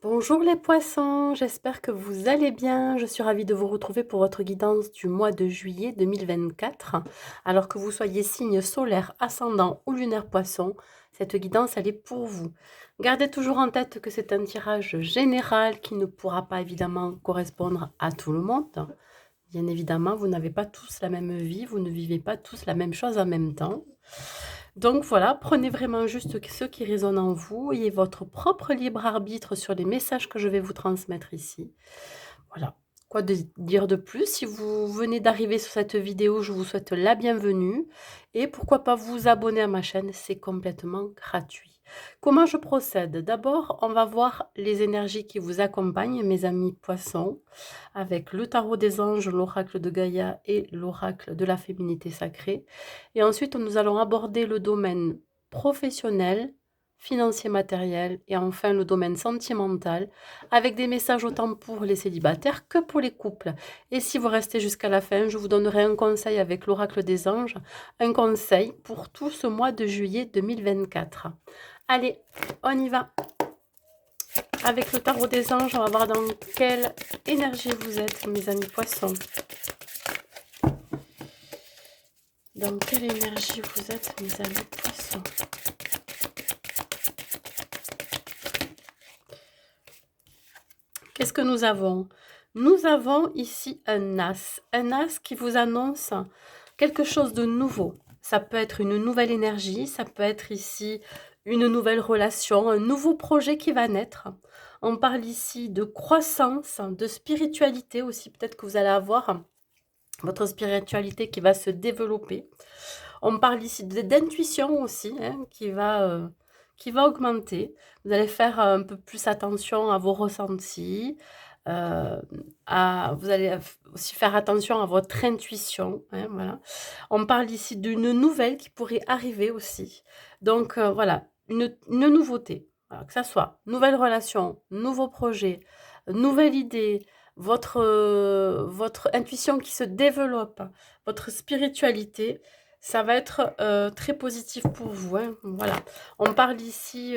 Bonjour les poissons, j'espère que vous allez bien. Je suis ravie de vous retrouver pour votre guidance du mois de juillet 2024. Alors que vous soyez signe solaire, ascendant ou lunaire poisson, cette guidance elle est pour vous. Gardez toujours en tête que c'est un tirage général qui ne pourra pas évidemment correspondre à tout le monde. Bien évidemment, vous n'avez pas tous la même vie, vous ne vivez pas tous la même chose en même temps. Donc voilà, prenez vraiment juste ce qui résonne en vous, ayez votre propre libre arbitre sur les messages que je vais vous transmettre ici. Voilà. Quoi dire de plus? Si vous venez d'arriver sur cette vidéo, je vous souhaite la bienvenue et pourquoi pas vous abonner à ma chaîne, c'est complètement gratuit. Comment je procède? D'abord, on va voir les énergies qui vous accompagnent, mes amis poissons, avec le tarot des anges, l'oracle de Gaïa et l'oracle de la féminité sacrée. Et ensuite, nous allons aborder le domaine professionnel, financier matériel et enfin le domaine sentimental avec des messages autant pour les célibataires que pour les couples. Et si vous restez jusqu'à la fin, je vous donnerai un conseil avec l'oracle des anges, un conseil pour tout ce mois de juillet 2024. Allez, on y va. Avec le tarot des anges, on va voir dans quelle énergie vous êtes, mes amis poissons. Dans quelle énergie vous êtes, mes amis poissons? Qu'est-ce que nous avons? Nous avons ici un as qui vous annonce quelque chose de nouveau. Ça peut être une nouvelle énergie, ça peut être ici une nouvelle relation, un nouveau projet qui va naître. On parle ici de croissance, de spiritualité aussi, peut-être que vous allez avoir votre spiritualité qui va se développer. On parle ici d'intuition aussi, hein, qui va augmenter. Vous allez faire un peu plus attention à vos ressentis. Vous allez aussi faire attention à votre intuition. Hein, voilà. On parle ici d'une nouvelle qui pourrait arriver aussi. Donc voilà, une nouveauté. Voilà, que ça soit nouvelle relation, nouveau projet, nouvelle idée, votre intuition qui se développe, votre spiritualité, ça va être très positif pour vous. Hein, voilà. On parle ici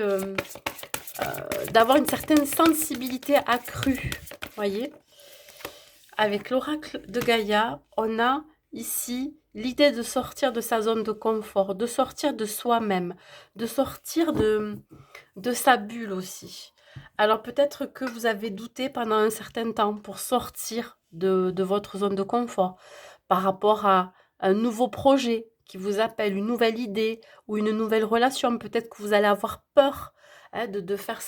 d'avoir une certaine sensibilité accrue. Voyez, avec l'oracle de Gaïa, on a ici l'idée de sortir de sa zone de confort, de sortir de soi-même, de sortir de sa bulle aussi. Alors peut-être que vous avez douté pendant un certain temps pour sortir de votre zone de confort par rapport à un nouveau projet qui vous appelle, une nouvelle idée ou une nouvelle relation. Peut-être que vous allez avoir peur hein, de faire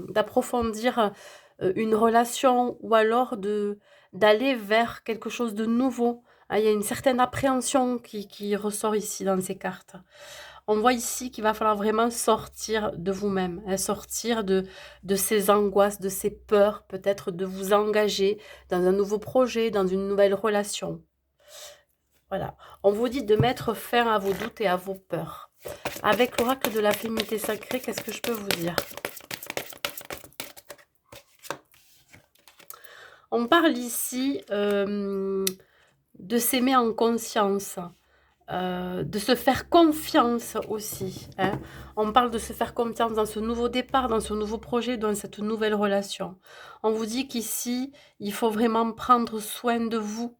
d'approfondir une relation ou alors d'aller vers quelque chose de nouveau. Ah, il y a une certaine appréhension qui ressort ici dans ces cartes. On voit ici qu'il va falloir vraiment sortir de vous-même, hein, sortir de ces angoisses, de ces peurs, peut-être de vous engager dans un nouveau projet, dans une nouvelle relation. Voilà. On vous dit de mettre fin à vos doutes et à vos peurs. Avec l'oracle de la féminité sacrée, qu'est-ce que je peux vous dire? On parle ici de s'aimer en conscience, de se faire confiance aussi. Hein. On parle de se faire confiance dans ce nouveau départ, dans ce nouveau projet, dans cette nouvelle relation. On vous dit qu'ici, il faut vraiment prendre soin de vous.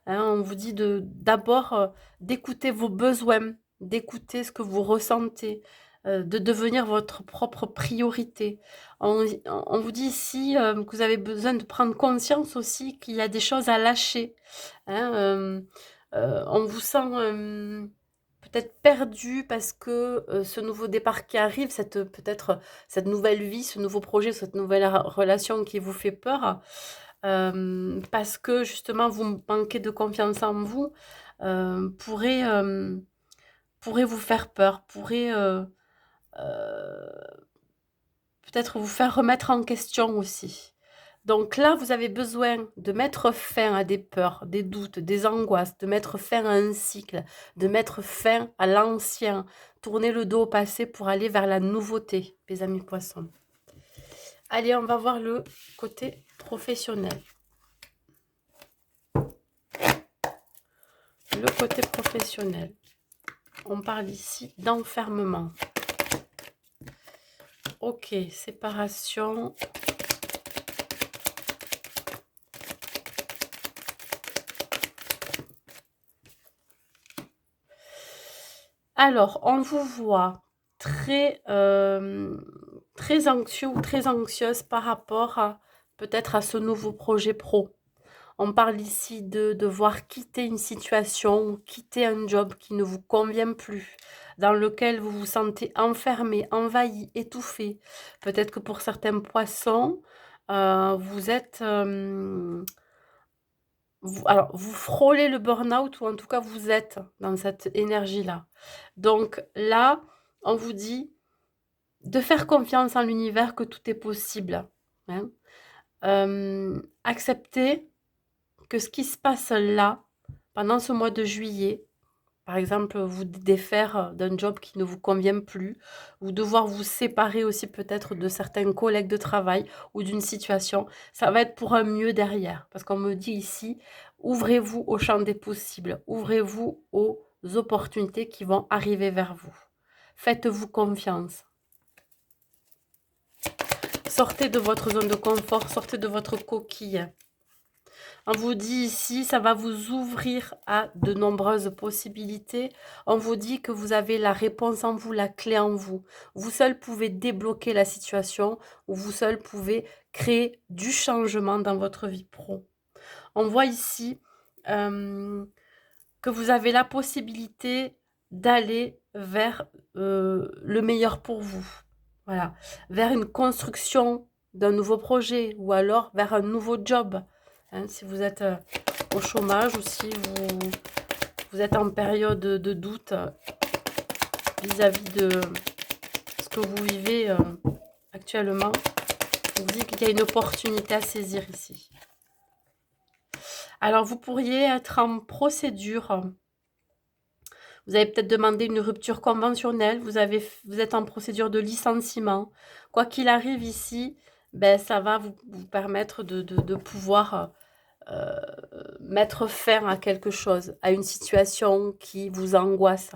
Hein. On vous dit d'abord d'écouter vos besoins, d'écouter ce que vous ressentez, de devenir votre propre priorité. On vous dit ici que vous avez besoin de prendre conscience aussi qu'il y a des choses à lâcher. Hein, on vous sent peut-être perdu parce que ce nouveau départ qui arrive, peut-être cette nouvelle vie, ce nouveau projet, cette nouvelle relation qui vous fait peur, parce que justement vous manquez de confiance en vous, pourrait, pourrait vous faire peur, pourrait peut-être vous faire remettre en question aussi. Donc là, vous avez besoin de mettre fin à des peurs, des doutes, des angoisses, de mettre fin à un cycle, de mettre fin à l'ancien, tourner le dos au passé pour aller vers la nouveauté, mes amis poissons. Allez, on va voir le côté professionnel. Le côté professionnel. On parle ici d'enfermement. OK, séparation. Alors, on vous voit très, très anxieux ou très anxieuse par rapport à peut-être à ce nouveau projet pro. On parle ici de devoir quitter une situation ou quitter un job qui ne vous convient plus, dans lequel vous vous sentez enfermé, envahi, étouffé. Peut-être que pour certains poissons, vous êtes, vous frôlez le burn-out ou en tout cas vous êtes dans cette énergie-là. Donc là, on vous dit de faire confiance en l'univers que tout est possible, hein. Accepter que ce qui se passe là, pendant ce mois de juillet, par exemple, vous défaire d'un job qui ne vous convient plus, ou devoir vous séparer aussi peut-être de certains collègues de travail ou d'une situation, ça va être pour un mieux derrière. Parce qu'on me dit ici, ouvrez-vous au champ des possibles, ouvrez-vous aux opportunités qui vont arriver vers vous. Faites-vous confiance. Sortez de votre zone de confort, sortez de votre coquille. On vous dit ici, ça va vous ouvrir à de nombreuses possibilités. On vous dit que vous avez la réponse en vous, la clé en vous. Vous seul pouvez débloquer la situation ou vous seul pouvez créer du changement dans votre vie pro. On voit ici que vous avez la possibilité d'aller vers le meilleur pour vous. Voilà, vers une construction d'un nouveau projet ou alors vers un nouveau job. Hein, si vous êtes au chômage ou si vous êtes en période de doute vis-à-vis de ce que vous vivez actuellement, on vous dit qu'il y a une opportunité à saisir ici. Alors, vous pourriez être en procédure. Vous avez peut-être demandé une rupture conventionnelle, vous êtes en procédure de licenciement. Quoi qu'il arrive ici, ben, ça va vous permettre de pouvoir mettre fin à quelque chose, à une situation qui vous angoisse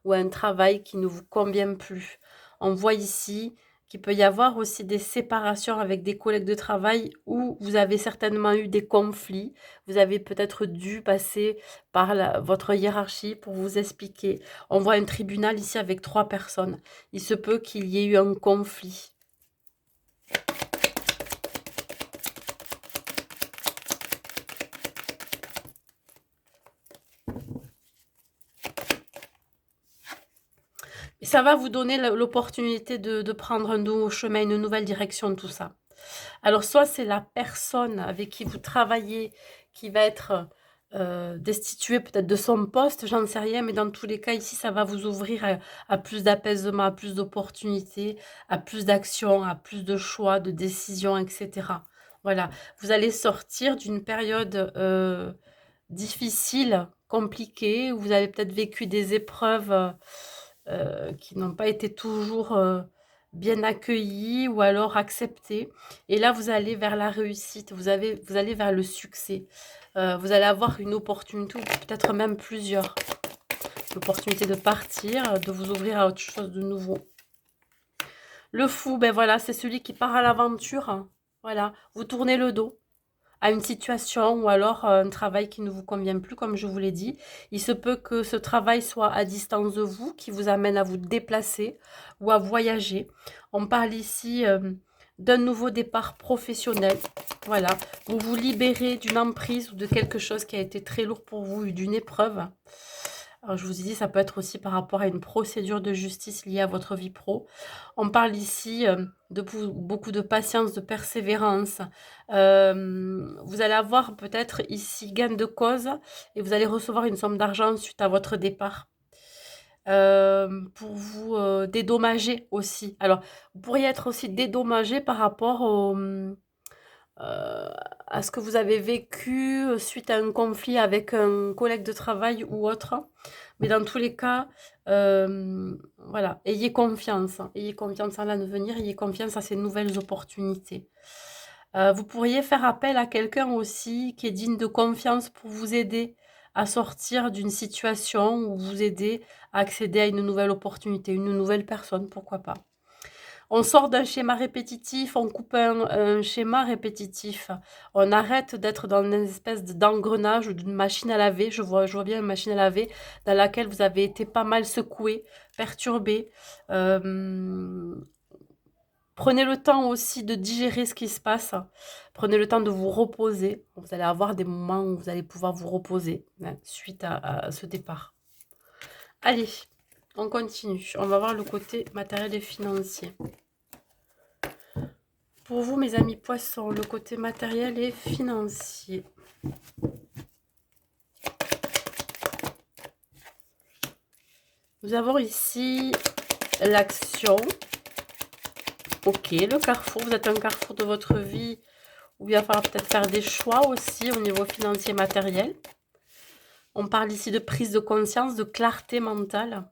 ou à un travail qui ne vous convient plus. On voit ici qu'il peut y avoir aussi des séparations avec des collègues de travail où vous avez certainement eu des conflits. Vous avez peut-être dû passer par votre hiérarchie pour vous expliquer. On voit un tribunal ici avec 3 personnes. Il se peut qu'il y ait eu un conflit. Et ça va vous donner l'opportunité de prendre un nouveau chemin, une nouvelle direction, tout ça. Alors, soit c'est la personne avec qui vous travaillez qui va être destituée peut-être de son poste, j'en sais rien, mais dans tous les cas, ici, ça va vous ouvrir à plus d'apaisement, à plus d'opportunités, à plus d'actions, à plus de choix, de décisions, etc. Voilà, vous allez sortir d'une période difficile, compliquée, où vous avez peut-être vécu des épreuves qui n'ont pas été toujours bien accueillis ou alors acceptés. Et là, vous allez vers la réussite, vous allez vers le succès. Vous allez avoir une opportunité, ou peut-être même plusieurs. L'opportunité de partir, de vous ouvrir à autre chose de nouveau. Le fou, ben voilà, c'est celui qui part à l'aventure. Voilà, vous tournez le dos à une situation ou alors un travail qui ne vous convient plus, comme je vous l'ai dit. Il se peut que ce travail soit à distance de vous, qui vous amène à vous déplacer ou à voyager. On parle ici d'un nouveau départ professionnel. Voilà, vous vous libérez d'une emprise ou de quelque chose qui a été très lourd pour vous, ou d'une épreuve. Alors, je vous ai dit, ça peut être aussi par rapport à une procédure de justice liée à votre vie pro. On parle ici de beaucoup de patience, de persévérance. Vous allez avoir peut-être ici gain de cause et vous allez recevoir une somme d'argent suite à votre départ. Pour vous dédommager aussi. Alors, vous pourriez être aussi dédommagé par rapport à ce que vous avez vécu suite à un conflit avec un collègue de travail ou autre. Mais dans tous les cas, voilà, ayez confiance. Ayez confiance en l'avenir, ayez confiance à ces nouvelles opportunités. Vous pourriez faire appel à quelqu'un aussi qui est digne de confiance pour vous aider à sortir d'une situation ou vous aider à accéder à une nouvelle opportunité, une nouvelle personne, pourquoi pas. On sort d'un schéma répétitif, on coupe un schéma répétitif. On arrête d'être dans une espèce d'engrenage ou d'une machine à laver. Je vois bien une machine à laver dans laquelle vous avez été pas mal secoué, perturbé. Euh, Prenez le temps aussi de digérer ce qui se passe. Prenez le temps de vous reposer. Vous allez avoir des moments où vous allez pouvoir vous reposer hein, suite à ce départ. Allez, on continue. On va voir le côté matériel et financier. Pour vous, mes amis poissons, le côté matériel et financier. Nous avons ici l'action. Ok, le carrefour. Vous êtes un carrefour de votre vie où il va falloir peut-être faire des choix aussi au niveau financier et matériel. On parle ici de prise de conscience, de clarté mentale.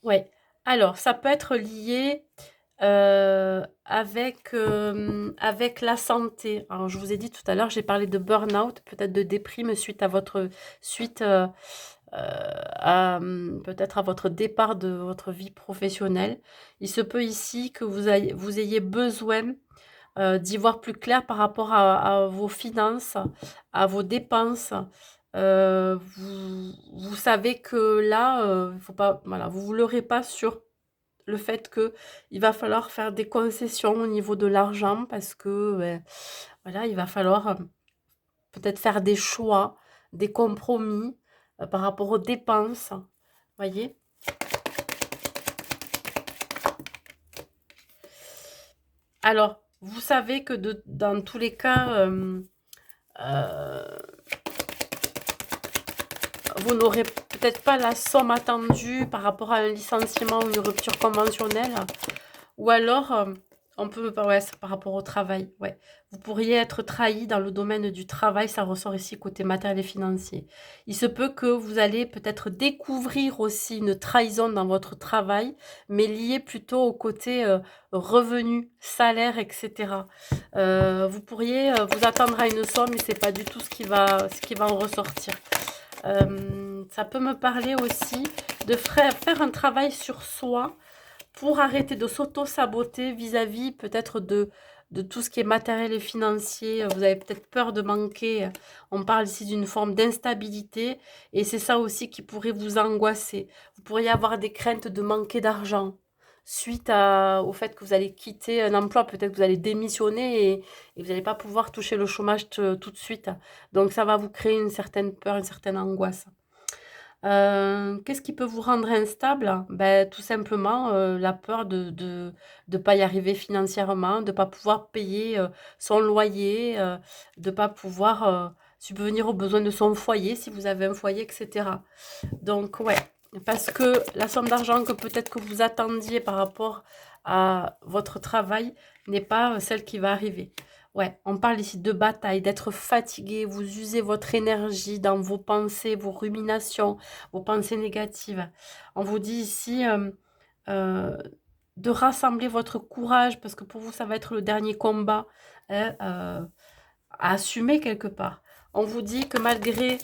Ouais. Alors, ça peut être lié avec la santé. Alors, je vous ai dit tout à l'heure, j'ai parlé de burn-out, peut-être de déprime suite à peut-être à votre départ de votre vie professionnelle. Il se peut ici que vous ayez besoin d'y voir plus clair par rapport à vos finances, à vos dépenses. Vous savez que là, faut pas, voilà, vous ne vous leurrez pas sur le fait que il va falloir faire des concessions au niveau de l'argent parce que voilà, il va falloir peut-être faire des choix, des compromis par rapport aux dépenses. Voyez? Alors, vous savez que dans tous les cas, euh, vous n'aurez peut-être pas la somme attendue par rapport à un licenciement ou une rupture conventionnelle. Ou alors, on peut, ouais, c'est par rapport au travail, ouais. Vous pourriez être trahi dans le domaine du travail, ça ressort ici côté matériel et financier. Il se peut que vous allez peut-être découvrir aussi une trahison dans votre travail, mais liée plutôt au côté revenu, salaire, etc. Vous pourriez vous attendre à une somme, mais c'est pas du tout ce qui va en ressortir. Ça peut me parler aussi de faire un travail sur soi pour arrêter de s'auto-saboter vis-à-vis peut-être de tout ce qui est matériel et financier. Vous avez peut-être peur de manquer. On parle ici d'une forme d'instabilité et c'est ça aussi qui pourrait vous angoisser. Vous pourriez avoir des craintes de manquer d'argent suite au fait que vous allez quitter un emploi. Peut-être que vous allez démissionner et vous n'allez pas pouvoir toucher le chômage tout de suite. Donc ça va vous créer une certaine peur, une certaine angoisse. Qu'est-ce qui peut vous rendre instable? Ben, tout simplement, la peur de pas y arriver financièrement, de pas pouvoir payer, son loyer, de pas pouvoir, subvenir aux besoins de son foyer, si vous avez un foyer et cetera. Donc ouais, parce que la somme d'argent que peut-être que vous attendiez par rapport à votre travail n'est pas, celle qui va arriver. Ouais, on parle ici de bataille, d'être fatigué, vous usez votre énergie dans vos pensées, vos ruminations, vos pensées négatives. On vous dit ici euh, de rassembler votre courage parce que pour vous, ça va être le dernier combat hein, à assumer quelque part. On vous dit que malgré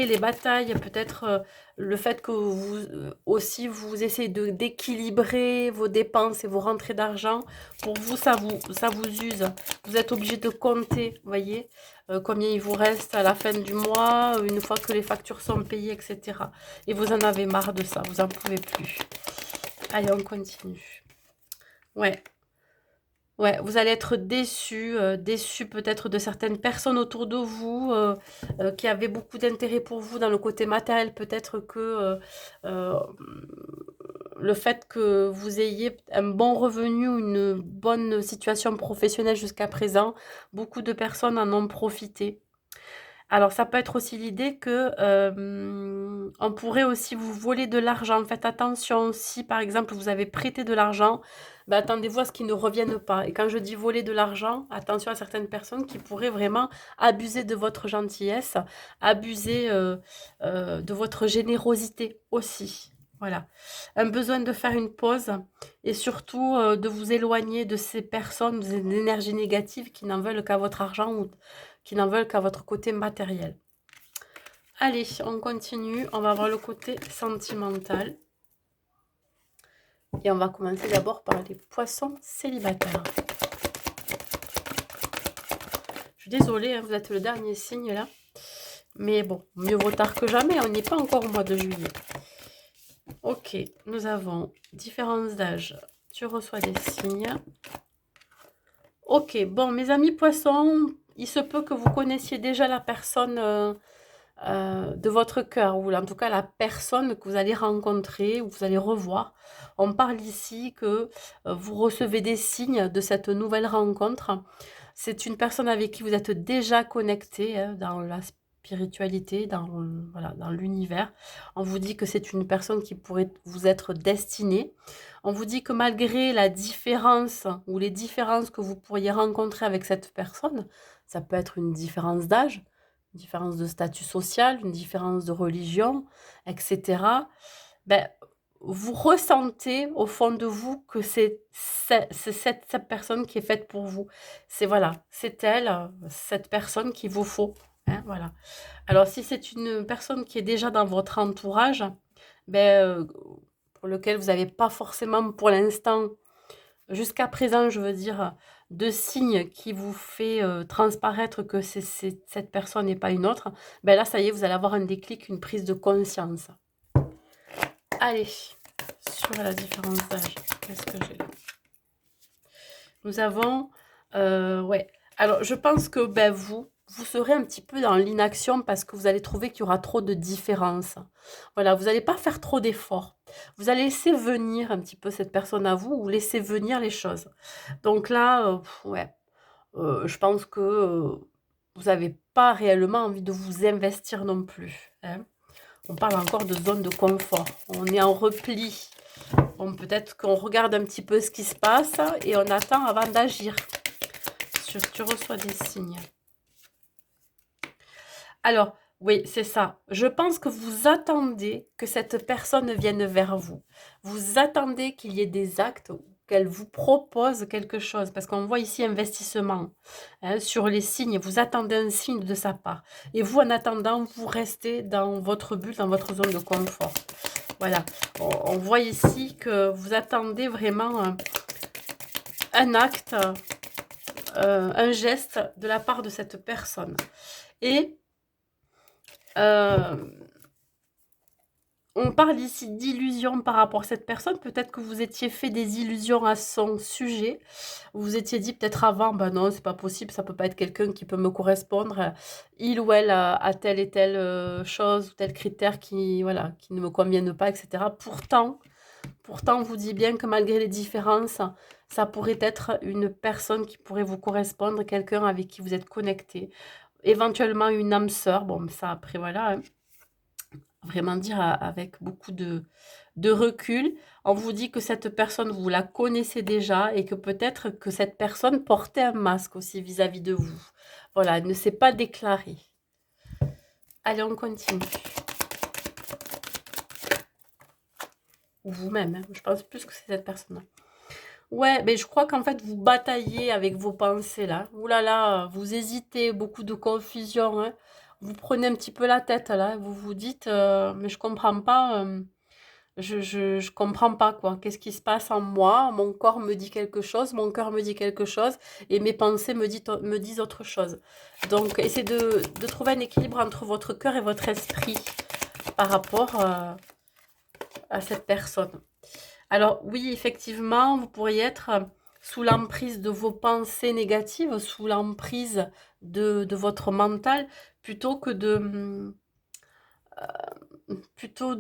les batailles, peut-être le fait que vous aussi vous essayez d'équilibrer vos dépenses et vos rentrées d'argent, pour vous ça vous use. Vous êtes obligé de compter, voyez, combien il vous reste à la fin du mois, une fois que les factures sont payées, etc. Et vous en avez marre de ça, vous en pouvez plus. Allez, on continue. Ouais. Ouais, vous allez être déçu, déçu peut-être de certaines personnes autour de vous qui avaient beaucoup d'intérêt pour vous dans le côté matériel. Peut-être que euh, le fait que vous ayez un bon revenu ou une bonne situation professionnelle jusqu'à présent, beaucoup de personnes en ont profité. Alors, ça peut être aussi l'idée que on pourrait aussi vous voler de l'argent. Faites attention, si par exemple vous avez prêté de l'argent, ben, attendez-vous à ce qu'il ne revienne pas. Et quand je dis voler de l'argent, attention à certaines personnes qui pourraient vraiment abuser de votre gentillesse, abuser de votre générosité aussi. Voilà. Un besoin de faire une pause et surtout de vous éloigner de ces personnes, des énergies négatives qui n'en veulent qu'à votre argent ou qui n'en veulent qu'à votre côté matériel. Allez, on continue. On va voir le côté sentimental. Et on va commencer d'abord par les poissons célibataires. Je suis désolée, hein, vous êtes le dernier signe là. Mais bon, mieux vaut tard que jamais. On n'est pas encore au mois de juillet. Ok, nous avons différences d'âge. Tu reçois des signes. Ok, bon, mes amis poissons, il se peut que vous connaissiez déjà la personne de votre cœur, ou en tout cas la personne que vous allez rencontrer ou vous allez revoir. On parle ici que vous recevez des signes de cette nouvelle rencontre. C'est une personne avec qui vous êtes déjà connecté hein, dans la spiritualité, voilà, dans l'univers. On vous dit que c'est une personne qui pourrait vous être destinée. On vous dit que malgré la différence ou les différences que vous pourriez rencontrer avec cette personne, ça peut être une différence d'âge, une différence de statut social, une différence de religion, etc. Ben, vous ressentez au fond de vous que c'est cette personne qui est faite pour vous. C'est voilà, c'est elle, cette personne qu'il vous faut. Hein, voilà. Alors si c'est une personne qui est déjà dans votre entourage, ben, pour lequel vous n'avez pas forcément pour l'instant, jusqu'à présent, je veux dire, de signes qui vous fait transparaître que cette personne n'est pas une autre, ben là, ça y est, vous allez avoir un déclic, une prise de conscience. Allez, sur la différence d'âge, qu'est-ce que j'ai là? Nous avons, ouais. Alors, je pense que ben, vous serez un petit peu dans l'inaction parce que vous allez trouver qu'il y aura trop de différences. Voilà, vous n'allez pas faire trop d'efforts. Vous allez laisser venir un petit peu cette personne à vous ou laisser venir les choses. Donc là, ouais, je pense que vous n'avez pas réellement envie de vous investir non plus. Hein. On parle encore de zone de confort. On est en repli. Bon, peut-être qu'on regarde un petit peu ce qui se passe et on attend avant d'agir. Tu reçois des signes. Alors, oui, c'est ça. Je pense que vous attendez que cette personne vienne vers vous. Vous attendez qu'il y ait des actes, qu'elle vous propose quelque chose. Parce qu'on voit ici investissement hein, sur les signes. Vous attendez un signe de sa part. Et vous, en attendant, vous restez dans votre bulle, dans votre zone de confort. Voilà. On voit ici que vous attendez vraiment un acte, un geste de la part de cette personne. Et on parle ici d'illusions par rapport à cette personne. Peut-être que vous étiez fait des illusions à son sujet. Vous vous étiez dit peut-être avant, ben non, c'est pas possible, ça peut pas être quelqu'un qui peut me correspondre. Il ou elle a telle et telle chose ou tel critère qui, voilà, qui ne me conviennent pas, etc. Pourtant, on vous dit bien que malgré les différences, ça pourrait être une personne qui pourrait vous correspondre, quelqu'un avec qui vous êtes connecté. Éventuellement une âme sœur, bon, ça après voilà, hein. Vraiment dire avec beaucoup de recul. On vous dit que cette personne, vous la connaissez déjà et que peut-être que cette personne portait un masque aussi vis-à-vis de vous. Voilà, elle ne s'est pas déclarée. Allez, on continue. Ou vous-même, hein. Je pense plus que c'est cette personne-là. Ouais, mais je crois qu'en fait, vous bataillez avec vos pensées, là. Ouh là là, vous hésitez, beaucoup de confusion, hein. Vous prenez un petit peu la tête, là. Vous vous dites, mais je comprends pas, je comprends pas, quoi. Qu'est-ce qui se passe en moi? Mon corps me dit quelque chose, mon cœur me dit quelque chose, et mes pensées me disent autre chose. Donc, essayez de trouver un équilibre entre votre cœur et votre esprit par rapport à cette personne. Alors oui, effectivement, vous pourriez être sous l'emprise de vos pensées négatives, sous l'emprise de votre mental, plutôt que de, plutôt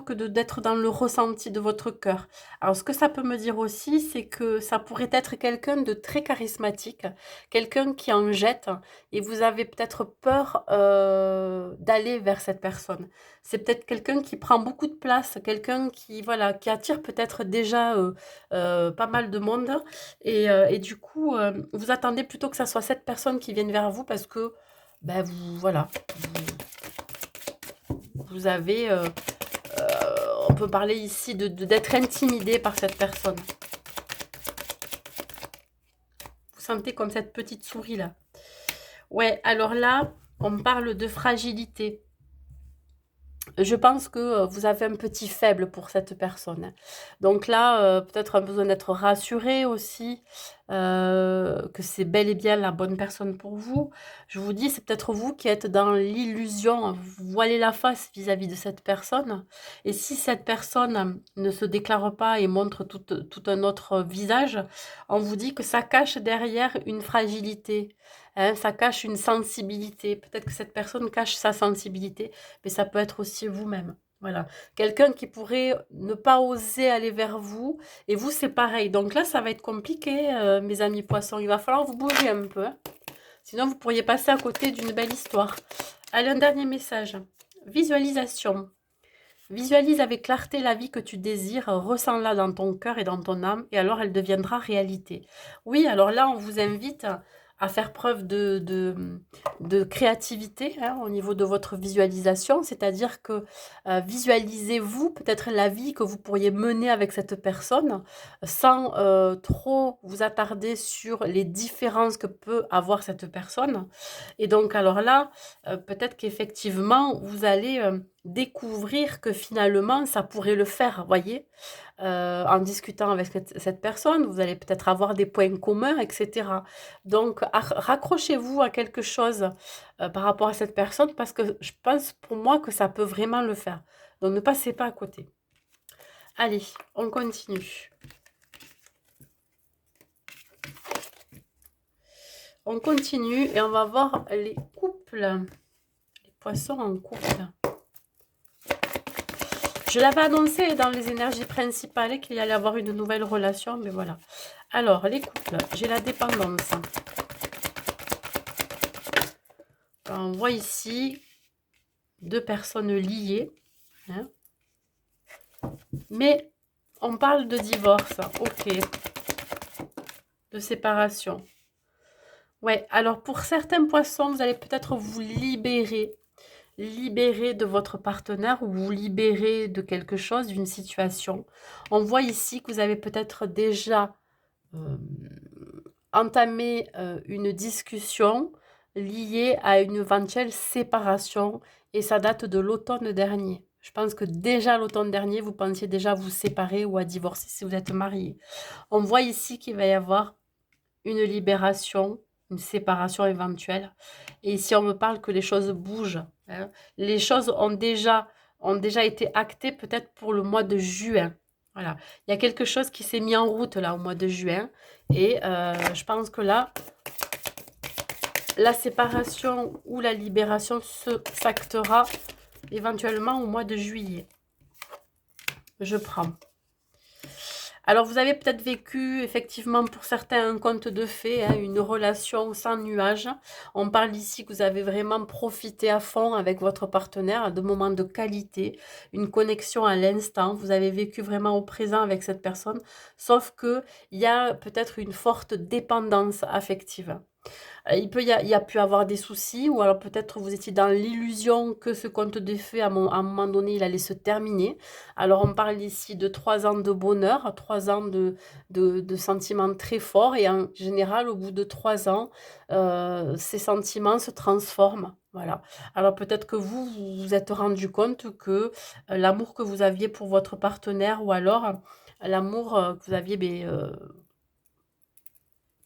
que d'être dans le ressenti de votre cœur. Alors, ce que ça peut me dire aussi, c'est que ça pourrait être quelqu'un de très charismatique, quelqu'un qui en jette, et vous avez peut-être peur d'aller vers cette personne. C'est peut-être quelqu'un qui prend beaucoup de place, quelqu'un qui, voilà, qui attire peut-être déjà pas mal de monde, et du coup, vous attendez plutôt que ça soit cette personne qui vienne vers vous parce que, ben, vous, voilà, vous avez, on peut parler ici d'être intimidé par cette personne. Vous sentez comme cette petite souris là. Ouais, alors là, on parle de fragilité. je pense que vous avez un petit faible pour cette personne. Donc là, peut-être un besoin d'être rassuré aussi, que c'est bel et bien la bonne personne pour vous. Je vous dis, c'est peut-être vous qui êtes dans l'illusion, vous voilez la face vis-à-vis de cette personne. Et si cette personne ne se déclare pas et montre tout un autre visage, on vous dit que ça cache derrière une fragilité, hein, ça cache une sensibilité. Peut-être que cette personne cache sa sensibilité, mais ça peut être aussi vous-même. Voilà. Quelqu'un qui pourrait ne pas oser aller vers vous, et vous, c'est pareil. Donc là, ça va être compliqué, mes amis poissons. Il va falloir vous bouger un peu, hein. Sinon, vous pourriez passer à côté d'une belle histoire. Allez, un dernier message. Visualisation. Visualise avec clarté la vie que tu désires, ressens-la dans ton cœur et dans ton âme, et alors elle deviendra réalité. Oui, alors là, on vous invite à faire preuve de créativité, hein, au niveau de votre visualisation, c'est-à-dire que visualisez-vous peut-être la vie que vous pourriez mener avec cette personne sans trop vous attarder sur les différences que peut avoir cette personne. Et donc, alors là, peut-être qu'effectivement, vous allez découvrir que finalement, ça pourrait le faire, voyez, en discutant avec cette personne, vous allez peut-être avoir des points communs, etc. Donc, raccrochez-vous à quelque chose par rapport à cette personne parce que je pense pour moi que ça peut vraiment le faire. Donc, ne passez pas à côté. Allez, on continue. On continue et on va voir les couples. Les poissons en couple. Je l'avais annoncé dans les énergies principales qu'il y allait avoir une nouvelle relation, mais voilà. Alors, les couples, j'ai la dépendance. On voit ici deux personnes liées, hein, mais on parle de divorce, ok, de séparation. Ouais, alors pour certains poissons, vous allez peut-être vous libérer de votre partenaire ou vous libérer de quelque chose, d'une situation. On voit ici que vous avez peut-être déjà euh, entamé une discussion liée à une éventuelle séparation et ça date de l'automne dernier. Je pense que déjà l'automne dernier, vous pensiez déjà vous séparer ou à divorcer si vous êtes marié. On voit ici qu'il va y avoir une libération, une séparation éventuelle. Et ici, on me parle que les choses bougent, hein. Les choses ont déjà été actées peut-être pour le mois de juin. Voilà. Il y a quelque chose qui s'est mis en route là au mois de juin. Et je pense que là, la séparation ou la libération s'actera éventuellement au mois de juillet. Je prends. Alors, vous avez peut-être vécu, effectivement, pour certains, un conte de fées, hein, une relation sans nuage. On parle ici que vous avez vraiment profité à fond avec votre partenaire de moments de qualité, une connexion à l'instant. Vous avez vécu vraiment au présent avec cette personne, sauf que il y a peut-être une forte dépendance affective. Il y a pu avoir des soucis, ou alors peut-être vous étiez dans l'illusion que ce conte de fées, à un moment donné, il allait se terminer. Alors on parle ici de 3 ans de bonheur, 3 ans de sentiments très forts, et en général, au bout de 3 ans, ces sentiments se transforment. Voilà. Alors peut-être que vous vous êtes rendu compte que l'amour que vous aviez pour votre partenaire, ou alors l'amour que vous aviez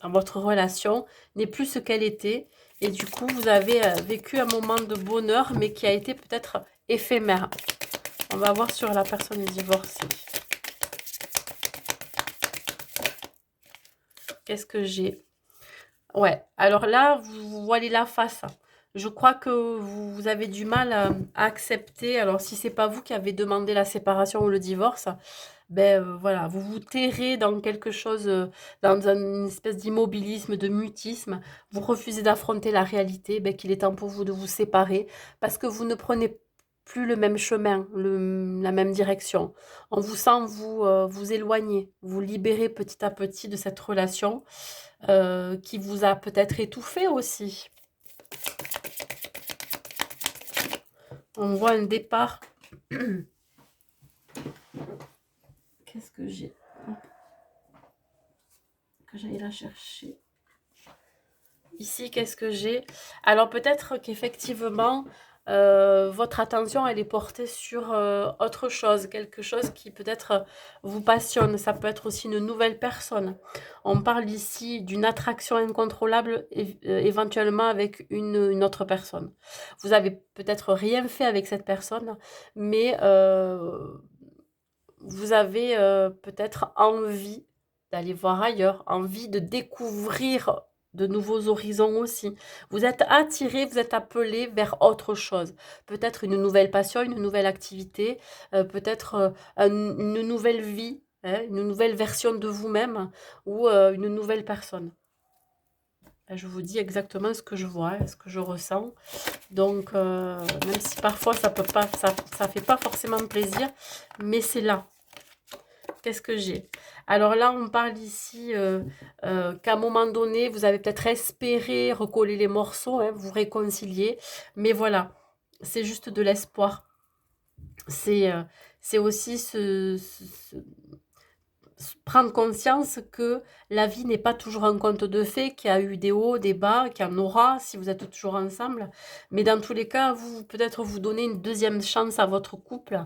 dans votre relation n'est plus ce qu'elle était. Et du coup, vous avez vécu un moment de bonheur, mais qui a été peut-être éphémère. On va voir sur la personne divorcée. Qu'est-ce que j'ai? Ouais, alors là, vous voilez la face. Je crois que vous avez du mal à accepter. Alors, si c'est pas vous qui avez demandé la séparation ou le divorce, ben voilà, vous vous terrez dans quelque chose, dans une espèce d'immobilisme, de mutisme. Vous refusez d'affronter la réalité, ben, qu'il est temps pour vous de vous séparer parce que vous ne prenez plus le même chemin, la même direction. On vous sent vous éloigner, vous libérer petit à petit de cette relation qui vous a peut-être étouffé aussi. On voit un départ. Qu'est-ce que j'ai? Que j'aille la chercher. Ici, qu'est-ce que j'ai? Alors peut-être qu'effectivement, votre attention, elle est portée sur autre chose, quelque chose qui peut-être vous passionne. Ça peut être aussi une nouvelle personne. On parle ici d'une attraction incontrôlable, éventuellement avec une autre personne. Vous avez peut-être rien fait avec cette personne, mais vous avez peut-être envie d'aller voir ailleurs, envie de découvrir de nouveaux horizons aussi. Vous êtes attiré, vous êtes appelé vers autre chose. Peut-être une nouvelle passion, une nouvelle activité, peut-être une nouvelle vie, hein, une nouvelle version de vous-même ou une nouvelle personne. Je vous dis exactement ce que je vois, ce que je ressens. Donc, même si parfois ça peut pas, ça fait pas forcément plaisir, mais c'est là. Qu'est-ce que j'ai? Alors là, on parle ici qu'à un moment donné, vous avez peut-être espéré recoller les morceaux, hein, vous réconcilier. Mais voilà, c'est juste de l'espoir. C'est c'est aussi prendre conscience que la vie n'est pas toujours un conte de fées, qu'il y a eu des hauts, des bas, qu'il y en aura si vous êtes toujours ensemble. Mais dans tous les cas, vous peut-être vous donnez une deuxième chance à votre couple.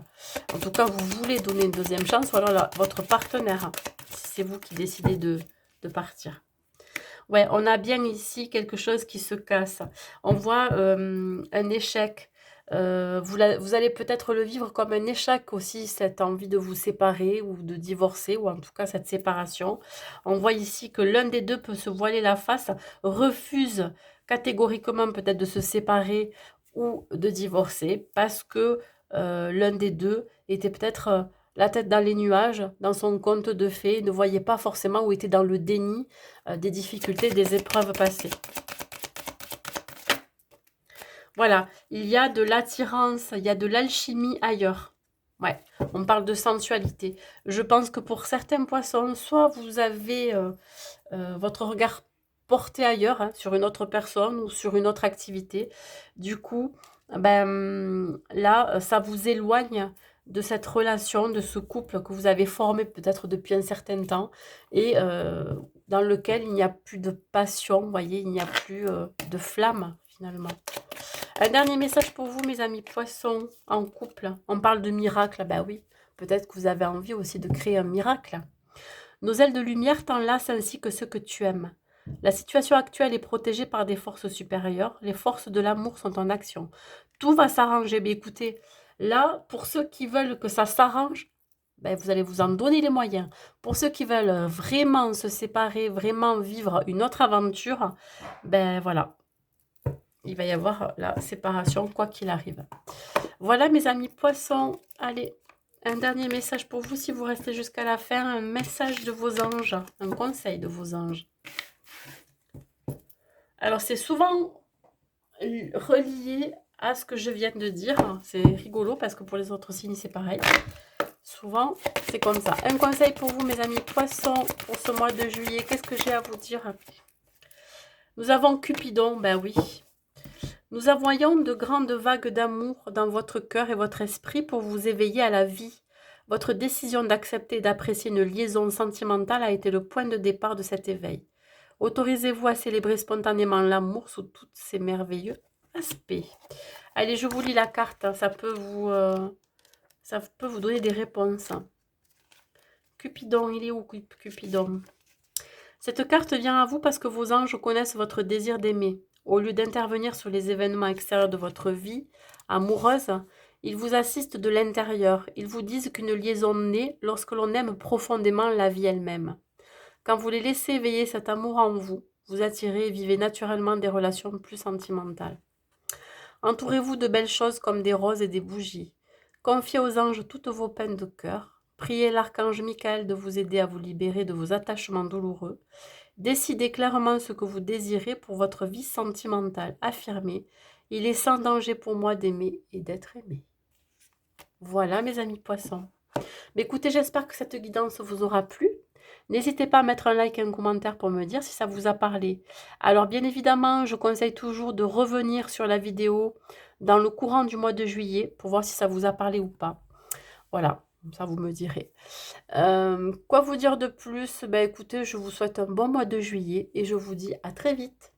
En tout cas, vous voulez donner une deuxième chance, ou alors votre partenaire, si c'est vous qui décidez de partir. Ouais, on a bien ici quelque chose qui se casse. On voit un échec. Vous allez peut-être le vivre comme un échec aussi, cette envie de vous séparer ou de divorcer, ou en tout cas cette séparation. On voit ici que l'un des deux peut se voiler la face, refuse catégoriquement peut-être de se séparer ou de divorcer, parce que l'un des deux était peut-être la tête dans les nuages, dans son conte de fées, ne voyait pas forcément ou était dans le déni des difficultés, des épreuves passées. Voilà, il y a de l'attirance, il y a de l'alchimie ailleurs. Ouais, on parle de sensualité. Je pense que pour certains poissons, soit vous avez votre regard porté ailleurs, hein, sur une autre personne ou sur une autre activité. Du coup, ben, là, ça vous éloigne de cette relation, de ce couple que vous avez formé peut-être depuis un certain temps et dans lequel il n'y a plus de passion, vous voyez, il n'y a plus de flamme finalement. Un dernier message pour vous, mes amis poissons en couple. On parle de miracle, bah oui, peut-être que vous avez envie aussi de créer un miracle. Nos ailes de lumière t'enlacent ainsi que ceux que tu aimes. La situation actuelle est protégée par des forces supérieures. Les forces de l'amour sont en action. Tout va s'arranger. Mais écoutez, là, pour ceux qui veulent que ça s'arrange, ben, vous allez vous en donner les moyens. Pour ceux qui veulent vraiment se séparer, vraiment vivre une autre aventure, ben voilà, il va y avoir la séparation quoi qu'il arrive. Voilà mes amis poissons, allez, un dernier message pour vous si vous restez jusqu'à la fin, un message de vos anges, un conseil de vos anges. Alors c'est souvent relié à ce que je viens de dire, c'est rigolo parce que pour les autres signes c'est pareil. Souvent c'est comme ça. Un conseil pour vous mes amis poissons pour ce mois de juillet, qu'est-ce que j'ai à vous dire? Nous avons Cupidon, ben oui. Nous voyons de grandes vagues d'amour dans votre cœur et votre esprit pour vous éveiller à la vie. Votre décision d'accepter et d'apprécier une liaison sentimentale a été le point de départ de cet éveil. Autorisez-vous à célébrer spontanément l'amour sous tous ses merveilleux aspects. Allez, je vous lis la carte, hein, ça peut vous donner des réponses. Cupidon, il est où Cupidon? Cette carte vient à vous parce que vos anges connaissent votre désir d'aimer. Au lieu d'intervenir sur les événements extérieurs de votre vie amoureuse, ils vous assistent de l'intérieur. Ils vous disent qu'une liaison naît lorsque l'on aime profondément la vie elle-même. Quand vous les laissez éveiller cet amour en vous, vous attirez et vivez naturellement des relations plus sentimentales. Entourez-vous de belles choses comme des roses et des bougies. Confiez aux anges toutes vos peines de cœur. Priez l'archange Michael de vous aider à vous libérer de vos attachements douloureux. Décidez clairement ce que vous désirez pour votre vie sentimentale. Affirmez, il est sans danger pour moi d'aimer et d'être aimé. Voilà mes amis poissons. Mais écoutez, j'espère que cette guidance vous aura plu. N'hésitez pas à mettre un like et un commentaire pour me dire si ça vous a parlé. Alors bien évidemment, je conseille toujours de revenir sur la vidéo dans le courant du mois de juillet pour voir si ça vous a parlé ou pas. Voilà, ça vous me direz. Quoi vous dire de plus? Ben écoutez, je vous souhaite un bon mois de juillet et je vous dis à très vite.